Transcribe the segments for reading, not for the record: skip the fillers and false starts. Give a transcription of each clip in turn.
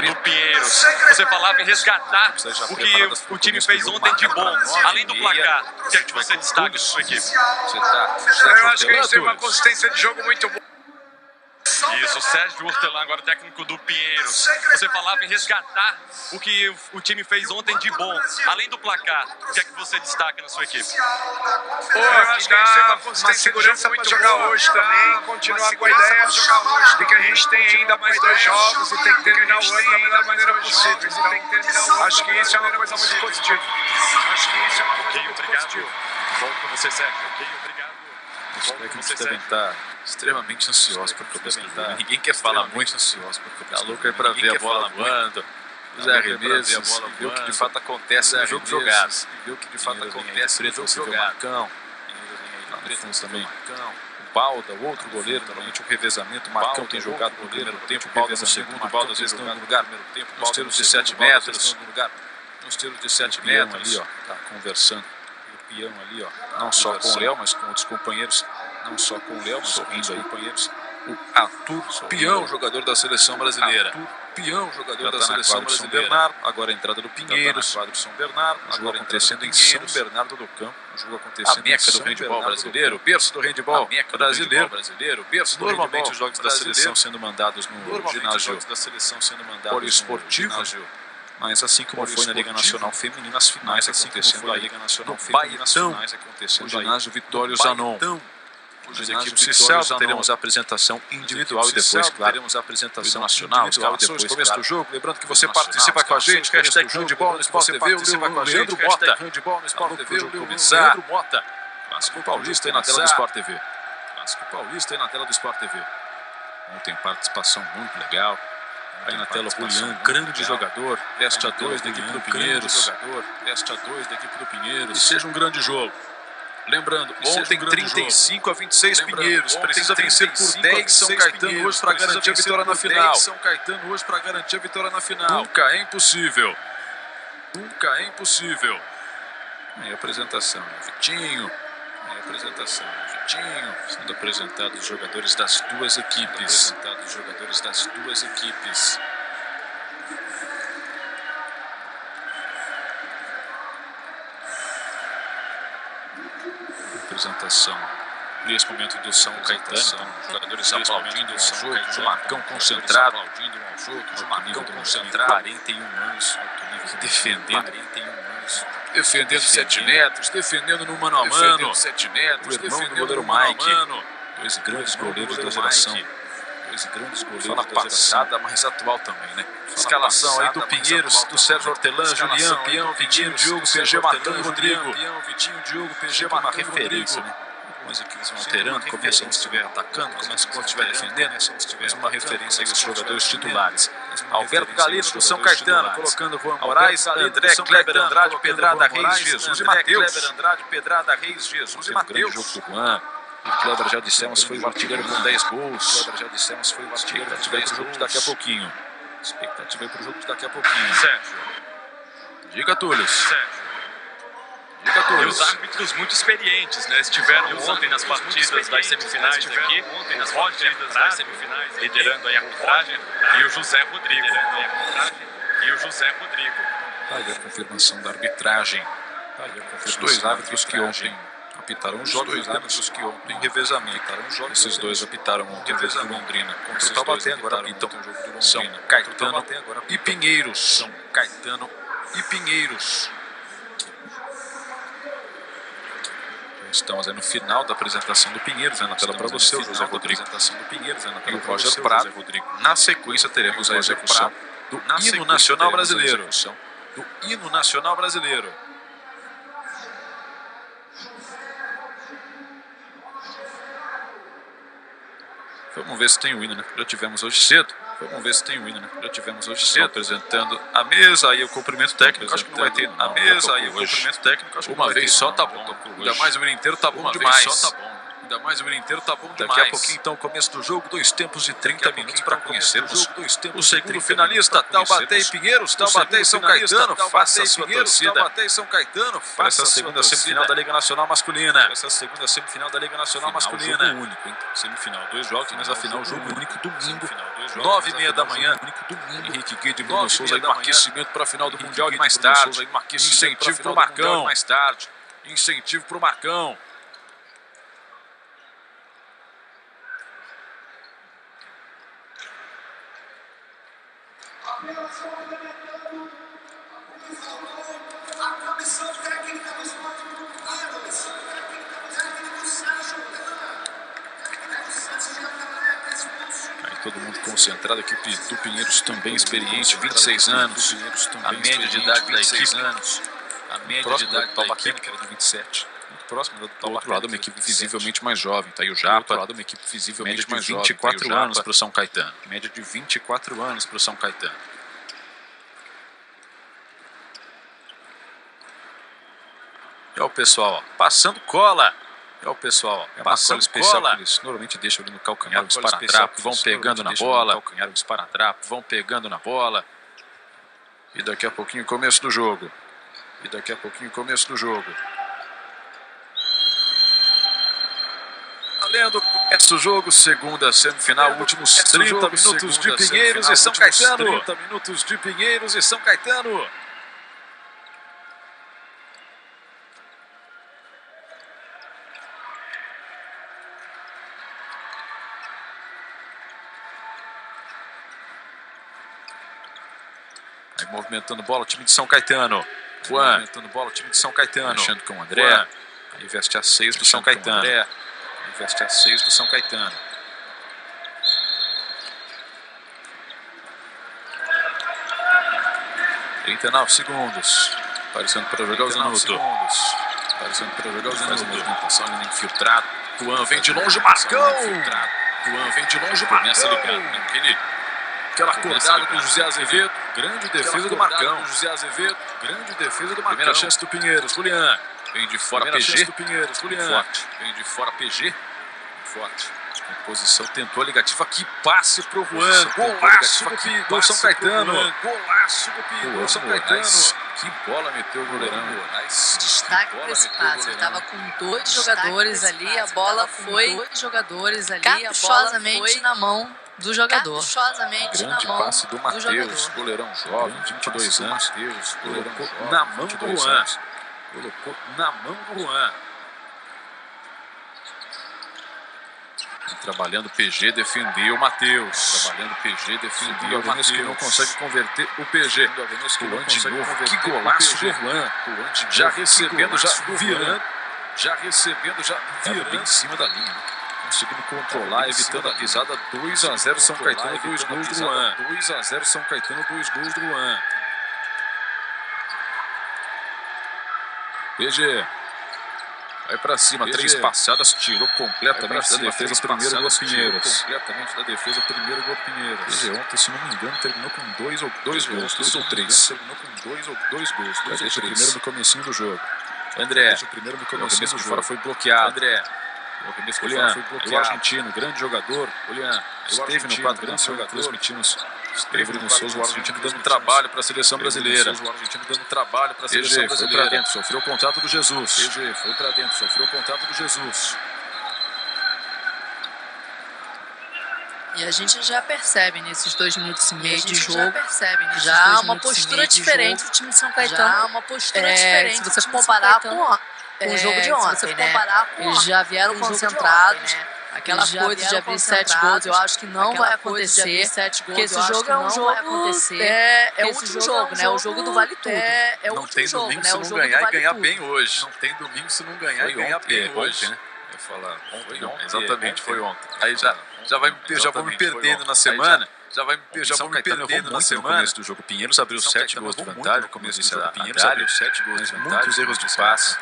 técnico do Pinheiros. Você falava em resgatar o que o time fez ontem de bom, além do placar. O que é que você destaca na sua equipe? Eu acho que a gente teve uma consistência de jogo muito boa. Isso, Sérgio Hortelã, agora técnico do Pinheiros. Você falava em resgatar o que o time fez ontem de bom, além do placar. O que é que você destaca na sua equipe? Eu acho que a gente tem uma segurança para jogar hoje também, continuar com a ideia de que a gente tem ainda mais 2 jogos e tem que terminar o ano da melhor maneira possível. Então, acho que isso é uma coisa muito positiva. Obrigado. Volto com você, Sérgio. Ok, obrigado. Os técnicos devem estar extremamente ansiosos para poder escutar. Ninguém quer falar muito ansioso para poder escutar. Louco é para ver a bola voando, os arremessos, ver o que de fato acontece no jogo jogado. Ver o que de fato acontece no jogo jogado. Também. O Balda, o outro goleiro, normalmente um revezamento. O Marcão tem jogado no primeiro tempo, o Balda no segundo, o Balda às vezes no lugar, primeiro tempo, nos tiros de 7 metros. Nos tiros de 7 metros ali, ó, tá conversando. O Pião ali, ó, não só com o Léo, mas com outros companheiros. Não só com o Léo, mas com outros companheiros. O Arthur Pião, jogador da seleção brasileira. Arthur Pião, jogador da seleção brasileira. Bernardo, agora a entrada do Pinheiros. Quadro São Bernardo, o jogo acontecendo em São Bernardo do Campo. O jogo acontecendo em São Bernardo do handebol brasileiro, berço do handebol brasileiro. Normalmente os jogos da seleção sendo mandados no ginásio poliesportivo. Mas assim como foi na Liga Nacional Feminina, as finais acontecendo aí no Baitão, o ginásio Vitório Zanon. As equipes se salvam, teremos a apresentação individual e depois, claro, teremos a apresentação nacional e depois, começo do jogo. Lembrando que você participa com a gente, hashtag Handebol no Sport TV, participa com a gente, hashtag Handebol no Sport TV, o Leandro Mota. Clássico Paulista aí na tela do Sport TV. Clássico Paulista aí na tela do Sport TV. Ontem participação muito legal. Aí na tela o Julian, grande jogador, veste a 2 da equipe do Pinheiros. Veste a 2 da equipe do Pinheiros. E seja um grande jogo. Lembrando, ontem 35 a 26 Pinheiros, precisa vencer por 10 São Caetano hoje para garantir a vitória na final. São Caetano hoje para garantir a vitória na final. Nunca é impossível. Nunca é impossível. Aí a apresentação, Vitinho. Aí a apresentação, Vitinho. Sendo apresentados os jogadores das duas equipes. Apresentação nesse momento do São Caetano, jogadores aplaudindo o São Caetano, o Marcão concentrado, o Marcão concentrado, 41 anos, defendendo 7 metros, defendendo no mano a mano, 7 metros, o irmão do goleiro Mike, 2 grandes goleiros da geração. Fala passada, mas atual também, né? Escalação aí do Pinheiros, do Sérgio Hortelã, Julian, Pião, Vitinho, Diogo, PG, Marcão, Rodrigo. Vitinho, Diogo, PG, Marcão, referência, né? Algumas equipes vão alterando, começam se estiver atacando, começam quando estiver defendendo, mas uma referência aí dos jogadores titulares. Alberto Galino do São Caetano, colocando Juan Moraes, André Kleber Andrade, Pedrada, Reis, Jesus e Matheus. O grande jogo do Juan. O Kleber, já dissemos, foi o artilheiro com 10 gols. Expectativa aí para o jogo de daqui a pouquinho. Sérgio. Diga, Túlio. E os árbitros muito experientes, né? Estiveram ontem nas partidas das semifinais aqui. Nas partidas das semifinais, liderando aí a arbitragem. E o José Rodrigo. Aí a confirmação da arbitragem. Os 2 árbitros que ontem apitaram os jogos, em revezamento. Esses 2 apitaram ontem o jogo do Londrina. Contra o Taubaté, agora apitam São Caetano e Pinheiros. Estamos aí no final da apresentação do Pinheiros, na tela para você, o José Rodrigo. E o Roger Prado. Na sequência teremos a execução do hino nacional brasileiro. Vamos ver se tem o hino, né? Já tivemos hoje cedo. Apresentando a mesa, aí o cumprimento técnico. Acho que não vai ter a mesa, aí o cumprimento técnico. Uma vez só tá bom. Ainda mais o hino inteiro tá bom demais. Ainda mais o menino inteiro tá bom demais. Daqui a pouquinho, então, começo do jogo. 2 tempos e 30 minutos para conhecermos o segundo finalista, Taubaté e Pinheiros. Taubaté e São Caetano. Faça a sua torcida. Taubaté e São Caetano. Faça a segunda semifinal da Liga Nacional Masculina. Essa segunda semifinal da Liga Nacional Masculina. Jogo único, hein? Semifinal, 2 jogos, mas a final, jogo único, domingo, 9h30 da manhã. Henrique Guide e Bruno Souza aí no aquecimento para a final do Mundial de mais tarde. Incentivo para o Marcão. Mais tarde. Incentivo para o Marcão. A comissão técnica do Esporte Clube Pinheiros, técnica do Sérgio Renan, técnica do Sérgio Renan, aí todo mundo concentrado, a equipe do Pinheiros também experiente, 26 anos, a média de idade da equipe, a média de idade da equipe, que era de 27, muito próximo da do Taubaté. Do outro lado, uma equipe visivelmente mais jovem, tá aí o Japa, do outro lado, uma equipe visivelmente mais jovem, 24 anos para o São Caetano, média de 24 anos para o São Caetano. É o pessoal, ó, passando cola. É o pessoal, ó, passando especial que eles normalmente deixam ali no calcanhar, os esparadrapo, vão pegando na bola. Calcanhar, os esparadrapo, vão pegando na bola. E daqui a pouquinho começo do jogo. Valendo, começa o jogo, segunda semifinal, últimos 30 minutos de Pinheiros e São Caetano. 30 minutos de Pinheiros e São Caetano. Aí movimentando bola o time de São Caetano. Juan. Movimentando bola o time de São Caetano. Mexendo com o André. Juan. Aí veste a 6 do São Caetano. Aí veste a 6 do São Caetano. — 39 segundos. Parecendo para jogar o Zanuto. Faz a movimentação ali infiltrado. Juan vem de longe, Marcão. Começa ligando naquele... Aquela acordada do José Azevedo. Grande defesa do Marcão. Primeira chance do Pinheiros. Julián. Vem de fora PG. Forte. Vem de fora PG. Forte. Composição tentou a ligativa. Que passe pro Juan. Golaço do São Caetano. São Caetano. Que bola meteu o goleirão. Destaque para esse passe. Ele estava com 2 jogadores ali. A bola foi caprichosamente na mão do jogador. Grande passe do Matheus, goleirão jovem, 22 anos. Colocou na mão do Juan. Trabalhando PG, defendeu o Matheus. O Matheus que não consegue converter o PG. Juan de novo, que golaço do Juan. Já recebendo, já virando. Bem em cima da linha, né? Conseguindo controlar, evitando a pisada. 2-0 São Caetano, 2 gols do Juan. 2-0 São Caetano, 2 gols do Juan. PG. Vai pra cima, 3 passadas, tirou completamente da defesa o primeiro gol do Pinheiros. PG ontem, se não me engano, terminou com 2 ou 3. Deixa o primeiro no comecinho do jogo. André. O primeiro no comecinho do fora foi bloqueado. André. O argentino, grande jogador. Esteve no quadro, grande jogador. Esteve no Souza, o argentino dando trabalho para a seleção brasileira. PG foi para dentro, sofreu o contato do Jesus. E a gente já percebe nesses 2 minutos e meio de jogo, já uma postura diferente do time de São Caetano. Se você comparar com o jogo de ontem, né? Eles já vieram concentrados. Aquela coisa de abrir 7 gols, eu acho que não vai acontecer. Porque esse jogo é um jogo, é o último jogo, né? O jogo do vale tudo. Não tem domingo se não ganhar e ganhar bem hoje. Não tem domingo se não ganhar e ganhar bem hoje, né? Eu ia falar ontem, exatamente, foi ontem. Aí já vou me perdendo na semana. Já vou me perdendo na semana. No começo do jogo, Pinheiros abriu 7 gols de vantagem. No começo do jogo, Pinheiros abriu 7 gols de vantagem. Muitos erros de passe.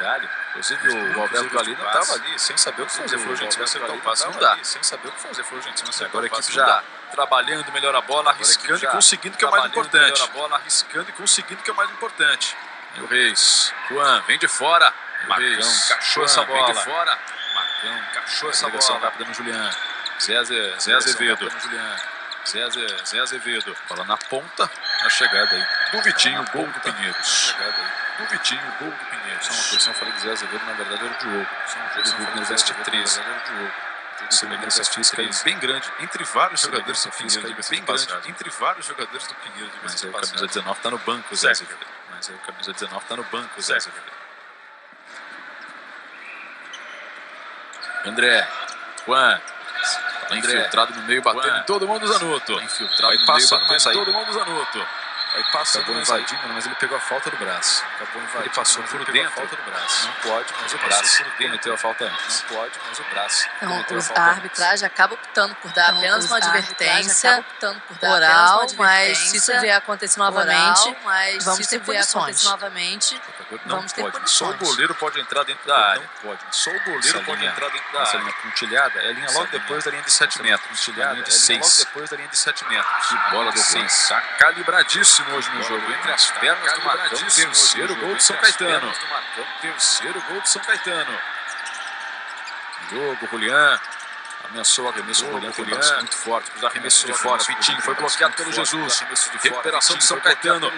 Inclusive, o Alberto Galina estava ali sem saber o que fazer. Falou, gente, se não acertar o passe, não dá. Agora a equipe já trabalhando melhor a bola, arriscando e conseguindo, que é o mais importante. E o Reis. Juan, vem de fora. Marcão, cachou essa bola. Vem de fora. Marcão encaixou essa bola rápida no Julián. Zé Azevedo. Zé Azevedo. Bola na ponta. A chegada aí do Vitinho, gol do Pinheiros. Do Vitinho, gol do Pinheiros. Só uma posição, eu falei que Zé Azevedo, na verdade, era o Diogo. Só uma posição, eu falei que Zé Azevedo, 13. Era o Diogo. Semelhança física bem grande entre vários jogadores do Pinheiros. Bem grande entre vários jogadores do Pinheiros. Mas aí o camisa 19 está no banco, Zé Azevedo. Mas aí o camisa 19 está no banco, Zé Azevedo. André. Juan. Infiltrado no meio, batendo em todo mundo, Zanotto. Infiltrado no meio, batendo em todo mundo, Zanotto. Aí acabou invadindo, mas ele pegou a falta do braço. Ele passou por dentro. Falta do braço. Não pode, mas o braço cometeu a falta antes. Não pode, mas o braço cometeu a falta antes. A arbitragem acaba optando por dar apenas uma advertência oral, mas se isso vier acontecer novamente, vamos ter punições. Não pode. Só o goleiro pode entrar dentro da área. Não pode. Só o goleiro pode entrar dentro da área. Essa linha pontilhada é a linha logo depois da linha de 7 metros. Pontilhada é a linha logo depois da linha de 7 metros. Que bola do 6. Calibradíssimo hoje no jogo, entre as pernas do Marcão, terceiro gol de São Caetano. Terceiro gol de São Caetano. Jogo, Julián. Ameaçou o arremesso, Julián muito forte. Os arremessos de fora, Vitinho foi bloqueado pelo Jesus. Recuperação de São Caetano.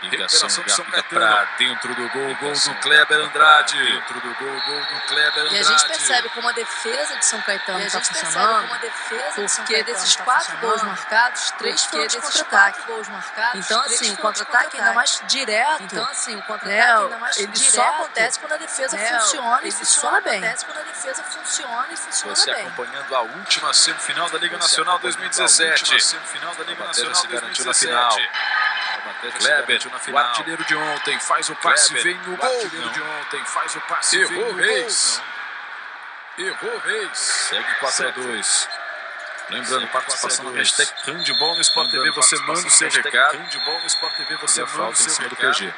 Recuperação de São Caetano. Pra dentro do gol do Kleber Andrade. Dentro do gol do Kleber Andrade. E a gente percebe como a defesa de São Caetano está funcionando, porque desses 4 gols marcados, 3 foram de contra-ataque. Então, assim, o contra-ataque ainda mais direto. Então, assim, o contra-ataque ainda mais direto. Ele só acontece quando a defesa funciona e funciona bem. Você acompanhando a última semifinal da Liga Nacional 2017. Se garantiu na final. Kleber, o artilheiro de ontem, faz o passe, vem no gol. Errou Reis. Segue 4-2. Lembrando, participação na hashtag Handball no Sport TV, você manda o seu recado. Handball no Sport TV, você manda o seu recado.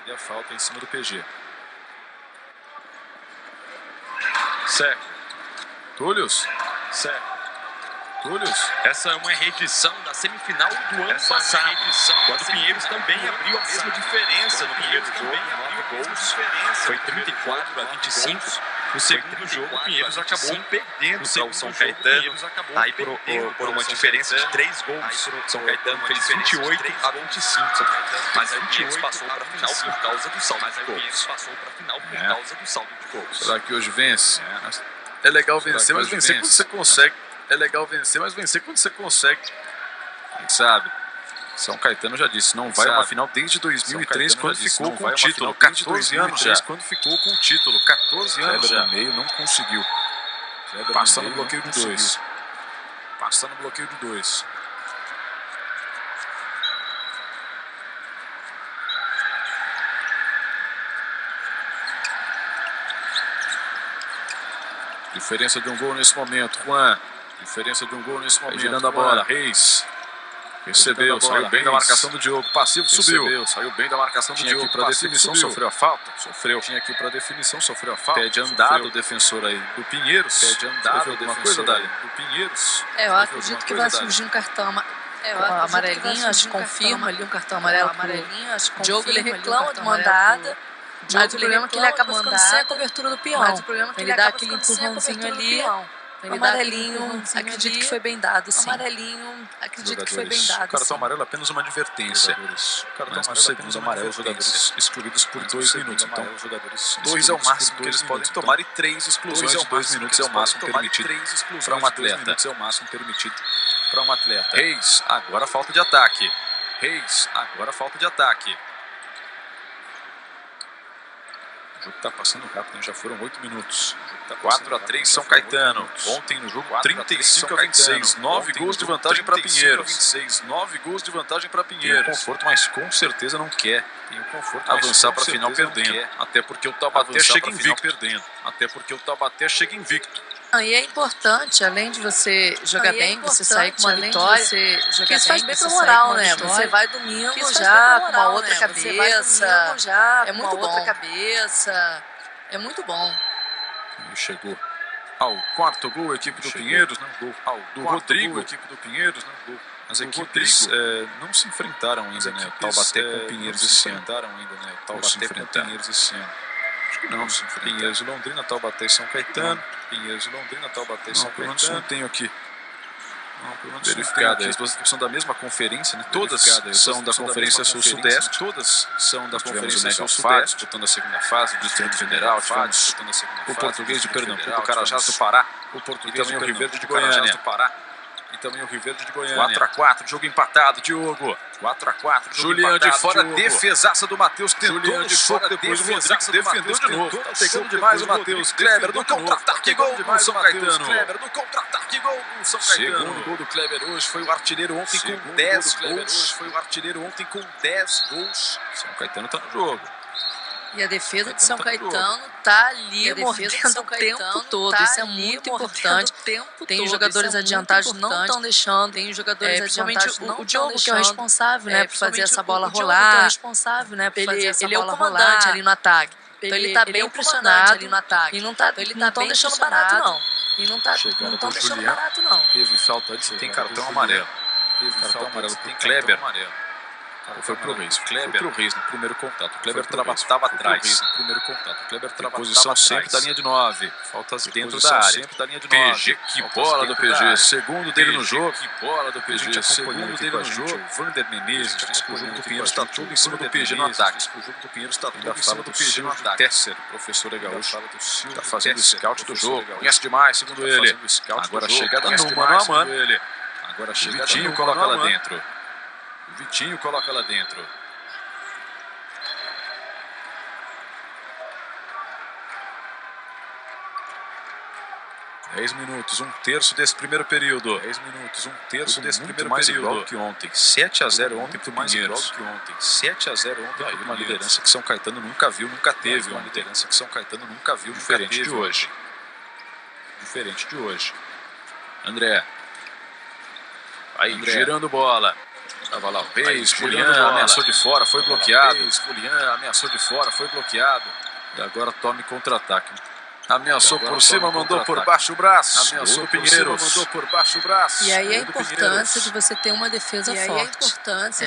E a falta em cima do PG. Certo. Túlios. Essa é uma reedição da semifinal do ano passado, quando o Pinheiros também abriu a mesma diferença no primeiro jogo, 9 gols, foi 34-25. No segundo jogo, o Pinheiros acabou perdendo para o São Caetano, aí por uma diferença de 3 gols. São Caetano fez 28-25, mas aí o Pinheiros passou para a final por causa do saldo de gols. Será que hoje vence? É legal vencer, mas vencer quando você consegue. A gente sabe. São Caetano já disse, não vai a uma final desde 2003, quando ficou com o título. 14 anos já. Quando ficou com o título, 14 anos já. No meio não conseguiu. Passando no bloqueio de 2. Diferença de um gol nesse momento, Juan. Girando a bola, Reis. Recebeu, saiu bem da marcação do Diogo. Passivo subiu. Saiu bem da marcação do Diogo. Para definição, sofreu a falta. Tinha aqui para definição, sofreu a falta. Pede andado o defensor aí do Pinheiros. Alguma coisa dali do Pinheiros. Eu acredito que vai surgir um cartão amarelinho, acho que confirma ali um cartão amarelo. O Diogo, ele reclama de uma andada. Mas o problema é que ele acaba ficando sem a cobertura do peão. Ele dá aquele empurrãozinho ali. Amarelinho, acredito que foi bem dado, sim. O cartão amarelo é apenas uma advertência. Mas no segundo amarelo, os jogadores excluídos por 2 minutos. Então, 2 é o máximo que eles podem tomar e 3 exclusões de 2 minutos é o máximo permitido para um atleta. Reis, agora falta de ataque. O jogo está passando rápido, já foram 8 minutos. 4-3 São Caetano. Ontem no jogo 35-26. 9 gols de vantagem para Pinheiros. Tem o conforto, mas com certeza não quer. Avançar para a final perdendo. Até porque o Taubaté chega invicto. E é importante, além de você jogar bem, você sair com uma vitória, que isso faz bem pro moral, né? Você vai domingo já com uma outra cabeça, é muito bom. É muito bom. E chegou ao 4º gol, a equipe do Pinheiros, do Rodrigo, a equipe do Pinheiros, As equipes não se enfrentaram ainda, né? O Taubaté com o Pinheiros esse ano. Acho que não. Pinheiros e Londrina, Taubaté e São Caetano. Pinheiros e Londrina, Taubaté e São Caetano. Não tenho aqui. Verificada. As duas equipes são da mesma conferência, né? Todas são da Conferência Sul-Sudeste. Todas são da Conferência Sul-Sudeste, disputando a segunda fase, o Distrito Federal, disputando a segunda fase, o Português de Pernambuco, o Carajás do Pará, o Português de Rio Verde de Goiânia. E também o Rio Verde de Goiânia. 4-4, jogo empatado, Diogo. 4-4, Juliano de fora, defesaça do Matheus, tentou de fora, depois o Rodrigues defendeu de novo. Tá pegando demais o Matheus. Kleber no contra-ataque, gol do São Caetano. Kleber no contra-ataque, gol do São Caetano. Segundo gol do Kleber hoje, foi o artilheiro ontem com 10 gols. Foi o artilheiro ontem com 10 gols. São Caetano tá no jogo. E a defesa de São Caetano tá ali mordendo o tempo todo. Isso é muito importante. Tem jogadores adiantados não estão deixando. Tem jogadores adiantados não. O Diogo, que é o responsável, né, por fazer essa bola rolar. Ele é o comandante ali no ataque. Então ele tá bem impressionado ali no ataque. E não tá deixando barato, não. E não tá deixando barato, não. Teve falta ali, tem cartão amarelo. Teve cartão amarelo pro Kleber. Ou foi pro Reis? Kleber pro Reis no primeiro contato. O Kleber estava atrás. No primeiro contato. O Kleber estava posição sempre da linha de 9. Faltas dentro da área. Sempre da linha de 9. PG, que bola do PG. Segundo dele no jogo. Que bola do PG. Segundo dele no jogo. Vander Menezes. Diz que o jogo do Pinheiros está todo em cima do PG no ataque. Diz que o jogo do Pinheiros está todo em cima do PG no ataque. Tesser, professor Gaúcho, está fazendo o scout do jogo. Conhece demais, segundo ele. Agora chegada no mano a mano. Agora chegada. Vitinho coloca lá dentro. O Vitinho coloca lá dentro. Dez minutos, um terço desse primeiro período. 10 minutos, um terço desse primeiro mais período. Igual que ontem. 7-0 ontem pro Pinheiros. 7-0 ontem. Aí uma liderança que São Caetano nunca viu, nunca teve. Uma liderança que São Caetano nunca viu, diferente de hoje. Diferente de hoje. André. Aí, girando bola. Estava lá o Reis, Juliano ameaçou de fora, foi bloqueado. Juliano ameaçou de fora, foi bloqueado. E agora tome contra-ataque. Ameaçou por cima, mandou por baixo o braço. Ameaçou o Pinheiros, mandou por baixo o braço. E aí a importância de você ter uma defesa forte.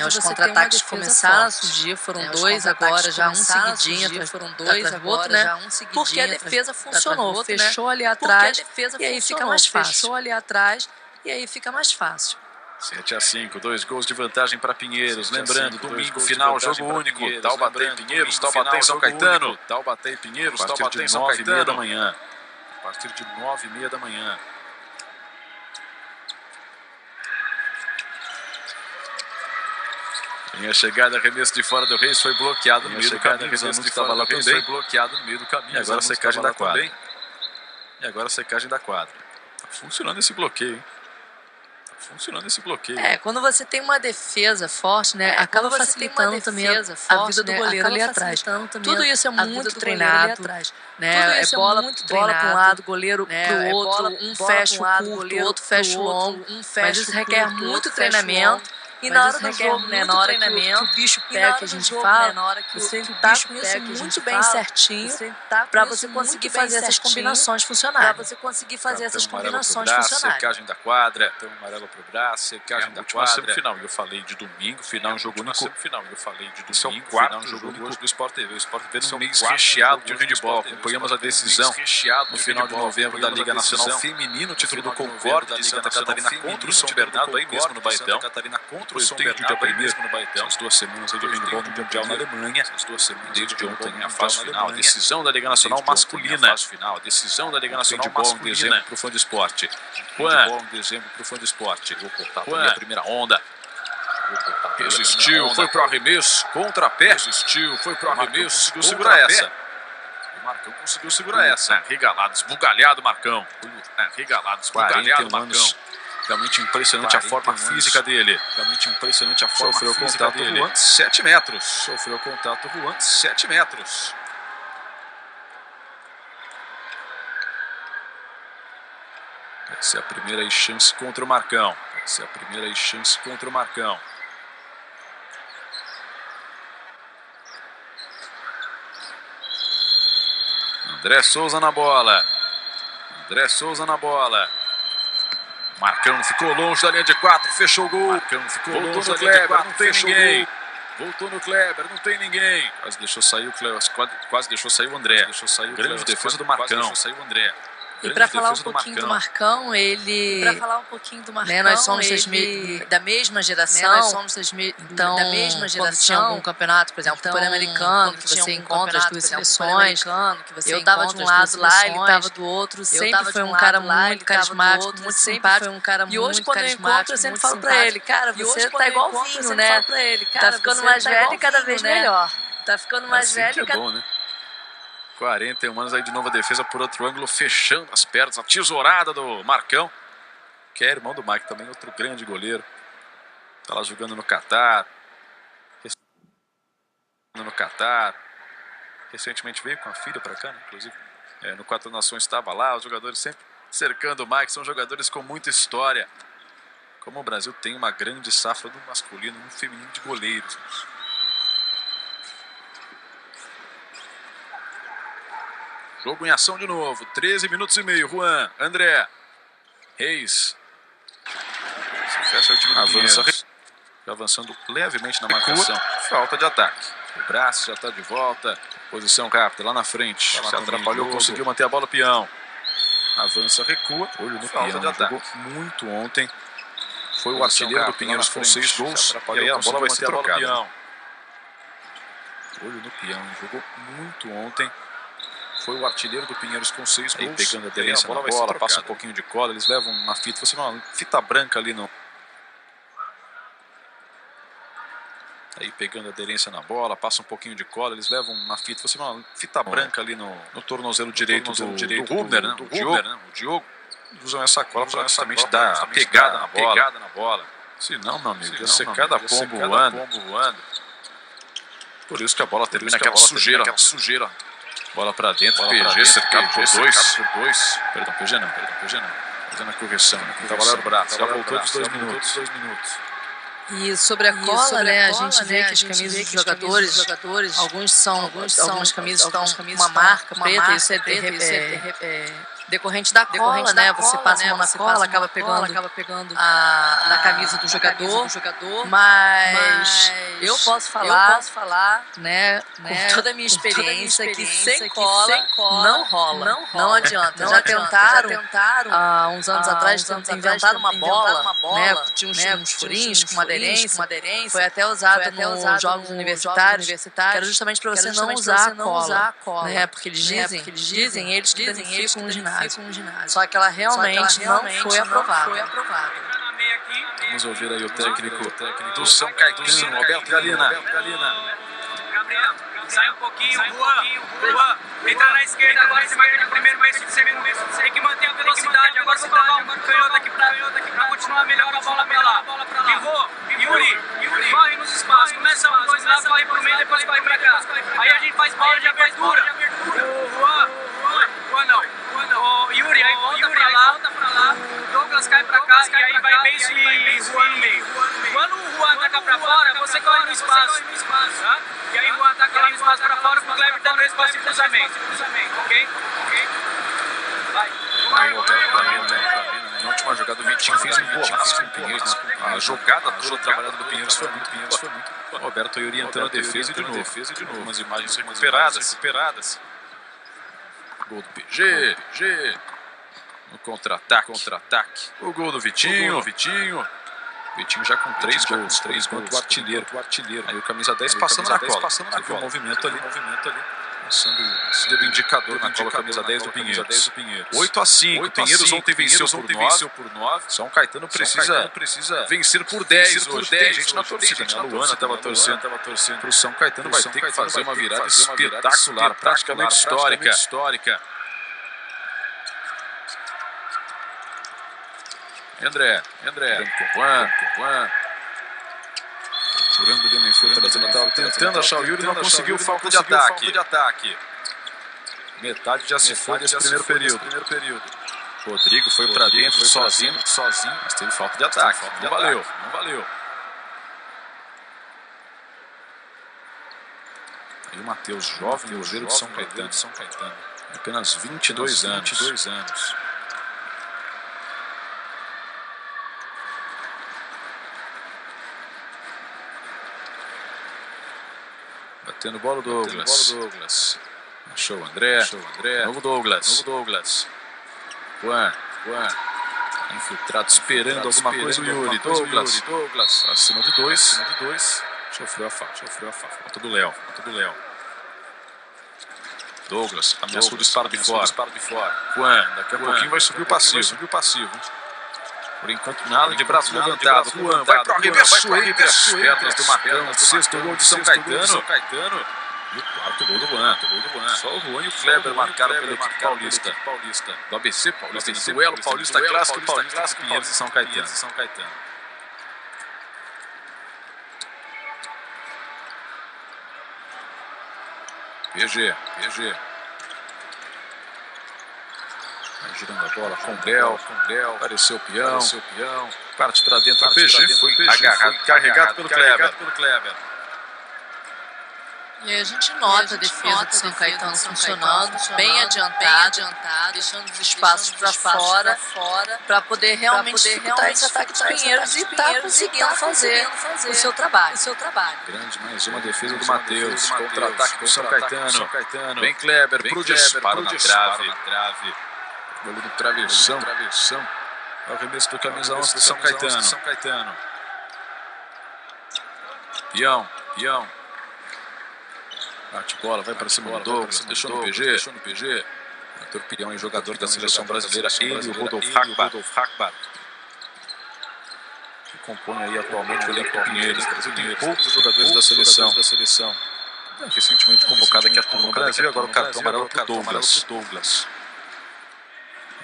Os contra-ataques começaram a surgir, foram dois agora, já um seguidinho, foram dois agora, né? Porque a defesa funcionou, fechou ali atrás e aí fica mais fácil. Fechou ali atrás e aí fica mais fácil. 7-5, 2 gols de vantagem para Pinheiros. Lembrando, domingo final, jogo único. Taubaté e Pinheiros, Taubaté e São Caetano. Taubaté e Pinheiros, Taubaté e São Caetano. Da manhã. A partir de 9h30 da manhã. Tem a chegada, arremesso de fora do Reis, foi bloqueado no meio do caminho. Arremesso de fora do Reis foi bloqueado no meio do caminho. E agora a secagem da quadra. E agora a secagem da quadra. Tá funcionando esse bloqueio, hein? Funcionando esse bloqueio. Quando você tem uma defesa forte, né, acaba facilitando também a vida do goleiro ali atrás. Tudo isso é muito treinado, né? É bola para um lado, goleiro para o outro, um fecha o curto, o outro fecha o longo, mas isso requer muito treinamento. E na hora do jogo, né, na hora que o bicho pega, que a gente fala, você tá com isso muito bem certinho para você conseguir fazer essas combinações funcionarem. Secagem da quadra, então amarelo pro braço, secagem da quadra. Semifinal, eu falei de domingo, final jogo único. Semifinal, eu falei de domingo, final jogo único do Sport TV. O Sport TV é um mês recheado de handebol. Acompanhamos a decisão no final de novembro da Liga Nacional Feminino, título do Concórdia de Santa Catarina contra o São Bernardo, aí mesmo no Baitão. Eu tenho de dia mesmo no Baitão. As 2 semanas de handebol no Mundial na Alemanha. As 2 semanas desde ontem a fase final, a decisão da Liga Nacional masculina. A decisão da Liga Nacional masculina. Em dezembro pro fã de esporte. Em dezembro pro fã de esporte. Vou cortar a primeira onda. Resistiu, foi pro arremesso, contra-pé. Resistiu, foi pro arremesso, conseguiu segurar essa. O Marcão conseguiu segurar essa. Regalado, esbugalhado, Marcão. Regalado, esbugalhado, Marcão. Realmente impressionante a forma física dele. Realmente impressionante a forma física dele. Juan, 7 metros. Sofreu contato, Juan, 7 metros. Essa é a primeira chance contra o Marcão. Essa é a primeira chance contra o Marcão. André Souza na bola. André Souza na bola. Marcão ficou longe da linha de 4, fechou o gol. Marcão ficou longe da linha de 4, não tem ninguém. Voltou no Kleber, não tem ninguém. Quase deixou sair o Kleber, quase deixou sair o André. Grande defesa do Marcão. Deixou sair o André. E para falar um pouquinho do Marcão, ele... Para falar um pouquinho do Marcão, né, nós somos da mesma geração. Nós somos então, da mesma geração. Quando tinha algum campeonato, por exemplo, então, Pan-Americano, que você encontra as duas seleções. Eu estava de um lado lá, ele estava do outro. Sempre foi um cara muito carismático, muito simpático. E hoje, quando eu encontro, eu sempre falo para ele, cara, você tá igualzinho, né? Tá ficando mais velho e cada vez melhor. Tá ficando mais velho e cada... 41 anos aí de novo a defesa por outro ângulo, fechando as pernas, a tesourada do Marcão, que é irmão do Mike também, outro grande goleiro. Tá lá jogando no Catar. Recentemente veio com a filha para cá, né? Inclusive. No Quatro Nações estava lá, os jogadores sempre cercando o Mike, são jogadores com muita história. Como o Brasil tem uma grande safra no masculino e no feminino de goleiros. Jogo em ação de novo, 13 minutos e meio, Juan, André, Reis, se fecha o time do Pinheiros, avançando levemente na marcação, falta de ataque, o braço já está de volta, posição rápida lá na frente, se atrapalhou, conseguiu manter a bola, Peão, avança, recua, olho no Peão, jogou muito ontem, foi o artilheiro do Pinheiros com 6 gols, e aí a bola vai ser trocada. Olho no Peão, jogou muito ontem. Foi o artilheiro do Pinheiros com 6 gols. Aí pegando a aderência na bola, passa um pouquinho de cola, eles levam uma fita, você uma fita branca ali no... Aí pegando a aderência na bola, passa um pouquinho de cola, eles levam uma fita, você uma fita branca ali no tornozelo direito do Rubner, né? O Diogo. Usam essa cola para justamente dar a pegada na bola. Se não, meu amigo, ia ser cada pombo voando. Por isso que a bola termina aquela sujeira. Bola pra dentro, PG cercado por 2. Perdão, PG não. Fazendo a correção. Tava lá no braço, já voltou dos 2 minutos. E sobre a cola, né, a gente vê que as camisas dos jogadores, algumas camisas estão com uma marca preta, isso é decorrente da cola, né? Você passa a mão na cola, acaba pegando na camisa do jogador, mas eu posso falar, né, com toda a minha experiência, que sem cola não rola, não adianta. Já tentaram há uns anos atrás, inventaram uma bola, né? Tinha uns furinhos com uma aderência, foi até usado nos jogos universitários, que era justamente para você não usar a cola, né? Porque eles dizem eles que danificam o ginásio. Só que ela realmente não foi aprovada. Vamos ouvir aí o técnico do São Caetano, Alberto Galina. Gabriel, sai um pouquinho, Juan, entra na esquerda, agora você vai no primeiro mês, segundo mês, tem que manter a velocidade, agora você colocar um canhoto aqui pra continuar melhor a bola pra lá. Pivô, Yuri, corre nos espaços, começa os dois lá, corre pro meio, depois corre pra cá. Aí a gente faz bola de abertura. O Juan não. O Yuri, aí volta pra lá, o Douglas cai pra cá e aí vai Benço e Juan no meio. Quando o Juan ataca pra fora, você corre no espaço, tá? E aí o Juan ataca lá no espaço pra fora, com o Kleber dando espaço de cruzamento, ok? Vai. Na última jogada o Vitinho fez um golaço com o Pinheiros. A jogada toda trabalhada do Pinheiros foi muito. Roberto Yuri entrando na defesa de novo. Umas imagens recuperadas. Gol do PG. No contra-ataque. O gol do Vitinho. Vitinho já com 3 gols do artilheiro. Aí o camisa 10 passando na cola. Você viu o movimento ali. Passando o dedo indicador na cola, camisa 10 do Pinheiros. 8-5. Pinheiros ontem venceu por 9. São Caetano precisa vencer por 10 hoje. Tem gente na torcida, né? A Luana estava torcendo para o São Caetano. Vai ter que fazer uma virada espetacular, praticamente histórica. André, Juan. Procurando ali na infiltração, tentando achar o Yuri, não conseguiu, falta de ataque. Metade já se foi desse primeiro período. Rodrigo foi para dentro sozinho, mas teve falta de ataque. Não valeu. E o Matheus, jovem goleiro de São Caetano. Apenas 22 anos. Batendo bola o Douglas. Achou o André. Novo Douglas. Juan. Infiltrado, esperando alguma coisa o Yuri. Douglas. Acima de 2. Sofreu a falta. Falta do Léo. Douglas. Ameaçou o disparo de fora. Juan. Daqui a pouquinho vai subir o passivo. Por enquanto, nada de braço levantado. Juan vai para o arremesso entre as pernas do Macão. Sexto gol de São Caetano. E o quarto gol do Juan. Só o Juan e o Kleber marcaram pela equipe paulista. Do ABC Paulista. Duelo Paulista Clássico. Pinheiros e São Caetano. PG. Vai girando a bola com o Bel. Apareceu o peão. Parte para dentro. A PG foi agarrado, carregado pelo Kleber. E aí a gente nota a defesa de São Caetano funcionando, bem adiantado, deixando os espaços para fora, para poder realmente dificultar esse ataque dos Pinheiros e está conseguindo fazer o seu trabalho. Grande, mais uma defesa do Matheus. Contra-ataque do São Caetano. Vem Kleber pro disparo na trave. Golo do travessão. É o arremesso do camisa 11 do São Caetano. Pião. Bate bola, vai para cima do Douglas, deixou no PG. Arthur Pião é jogador da seleção brasileira, ele e o Rodolfo Hackbar, que compõe aí atualmente o elenco do Pinheiros. O Brasil tem poucos jogadores da seleção. Recentemente convocado aqui atuando no Brasil, agora o cartão amarelo para o Douglas.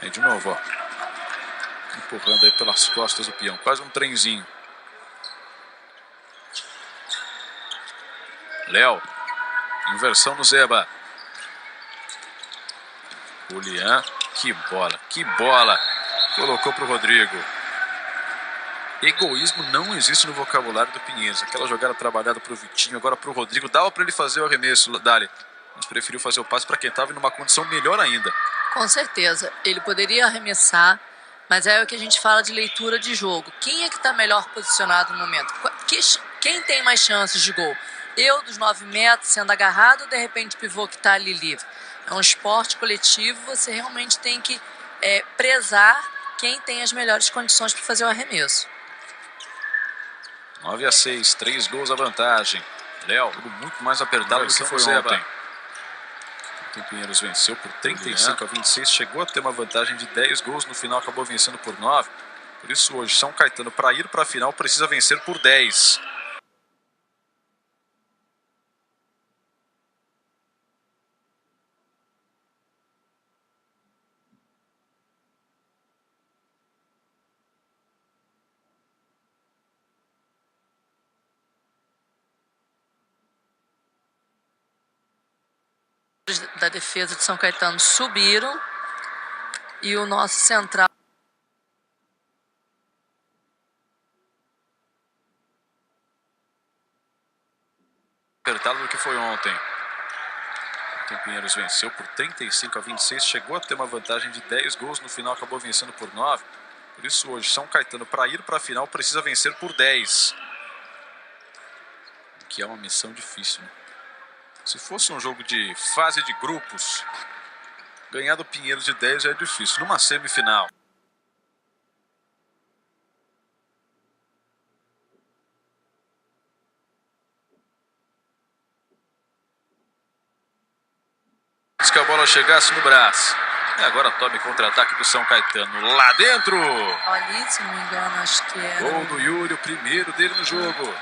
Aí de novo, ó. Empurrando aí pelas costas do Pião, quase um trenzinho. Léo. Inversão no Zeba. Julian. Que bola. Colocou para o Rodrigo. Egoísmo não existe no vocabulário do Pinheiros. Aquela jogada trabalhada para o Vitinho, agora para o Rodrigo. Dava para ele fazer o arremesso, Dali. Mas preferiu fazer o passe para quem estava em uma condição melhor ainda. Com certeza. Ele poderia arremessar, mas é o que a gente fala de leitura de jogo. Quem é que está melhor posicionado no momento? Quem tem mais chances de gol? Eu, dos 9 metros, sendo agarrado, de repente o pivô que está ali livre. É um esporte coletivo, você realmente tem que prezar quem tem as melhores condições para fazer o arremesso. 9-6, 3 gols a vantagem. Léo, tudo muito mais apertado do que foi ontem. O Pinheiros venceu por 35-26, chegou a ter uma vantagem de 10 gols, no final acabou vencendo por 9. Por isso hoje, São Caetano, para ir para a final, precisa vencer por 10. Da defesa de São Caetano subiram e o nosso central apertado do que foi ontem. O Pinheiros venceu por 35-26, chegou a ter uma vantagem de 10 gols, no final acabou vencendo por 9. Por isso hoje São Caetano, para ir para a final, precisa vencer por 10. O que é uma missão difícil, né? Se fosse um jogo de fase de grupos, ganhar do Pinheiros de 10 já é difícil. Numa semifinal. Antes que a bola chegasse no braço. E agora tome contra-ataque do São Caetano. Lá dentro! Ali, se não me engano, acho que era... Gol do Yuri, o primeiro dele no jogo.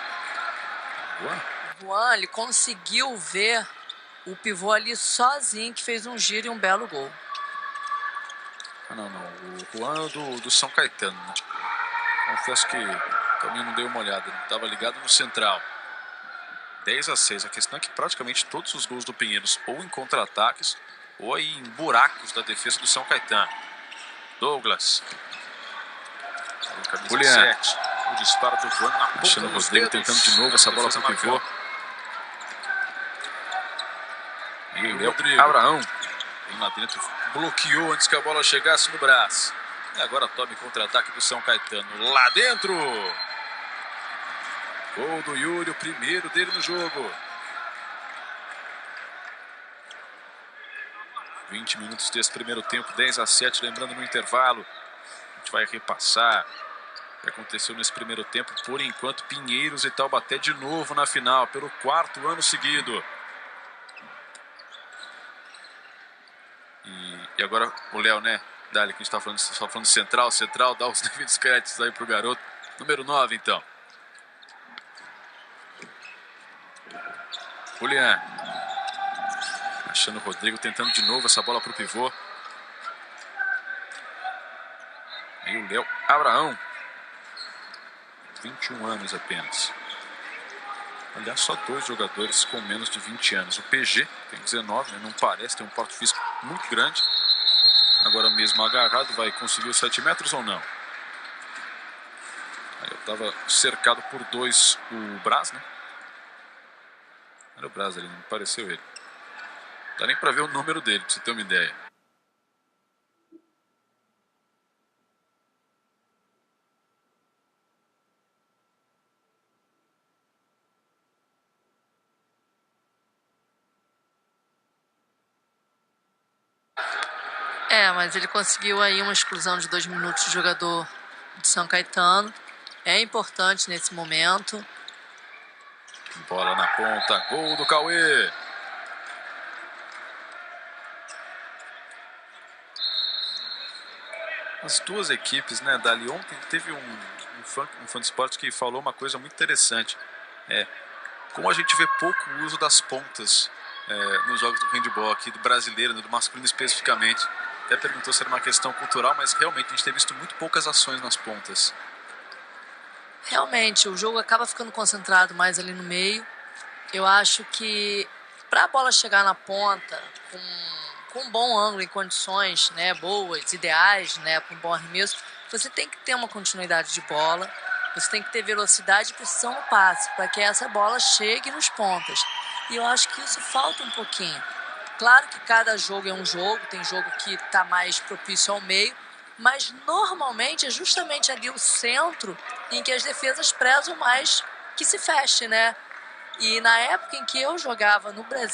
Juan, ele conseguiu ver o pivô ali sozinho, que fez um giro e um belo gol. Não. O Juan do São Caetano, né? Confesso que também não dei uma olhada. Não estava ligado no central. 10-6. A questão é que praticamente todos os gols do Pinheiros ou em contra-ataques ou aí em buracos da defesa do São Caetano. Douglas. Julian. O disparo do Juan na ponta do Rodrigo, tentando de novo essa bola para o pivô. E o Rodrigo. Abraão. Vem lá dentro, bloqueou antes que a bola chegasse no braço. E agora tome contra-ataque do São Caetano. Lá dentro. Gol do Yuri, o primeiro dele no jogo. 20 minutos desse primeiro tempo, 10-7, lembrando no intervalo. A gente vai repassar o que aconteceu nesse primeiro tempo. Por enquanto, Pinheiros e Taubaté de novo na final, pelo 4º ano seguido. E agora o Léo, né? Dali, que a gente está falando, só falando central, dá os devidos créditos aí pro garoto. Número 9, então. Julian. Achando o Rodrigo, tentando de novo essa bola pro pivô. Aí o Léo Abraão. 21 anos apenas. Aliás, só 2 jogadores com menos de 20 anos. O PG tem 19, né? Não parece, tem um porte físico muito grande. Agora mesmo agarrado, vai conseguir os 7 metros ou não? Aí eu estava cercado por 2, o Braz, né? Era o Braz ali, não me pareceu ele. Não dá nem para ver o número dele, pra você ter uma ideia. Mas ele conseguiu aí uma exclusão de 2 minutos de jogador de São Caetano. É importante nesse momento. Bola na ponta, gol do Cauê. As duas equipes, né, Dali, ontem teve um fã de esporte que falou uma coisa muito interessante. Como a gente vê pouco uso das pontas nos jogos do handebol aqui, do brasileiro, do masculino especificamente. Até perguntou se era uma questão cultural, mas realmente a gente tem visto muito poucas ações nas pontas. Realmente, o jogo acaba ficando concentrado mais ali no meio. Eu acho que para a bola chegar na ponta, com um bom ângulo, em condições, né, boas, ideais, né, com um bom arremesso, você tem que ter uma continuidade de bola, você tem que ter velocidade e precisão no passe, para que essa bola chegue nos pontas. E eu acho que isso falta um pouquinho. Claro que cada jogo é um jogo, tem jogo que está mais propício ao meio, mas normalmente é justamente ali o centro em que as defesas prezam mais que se feche, né? E na época em que eu jogava no Brasil,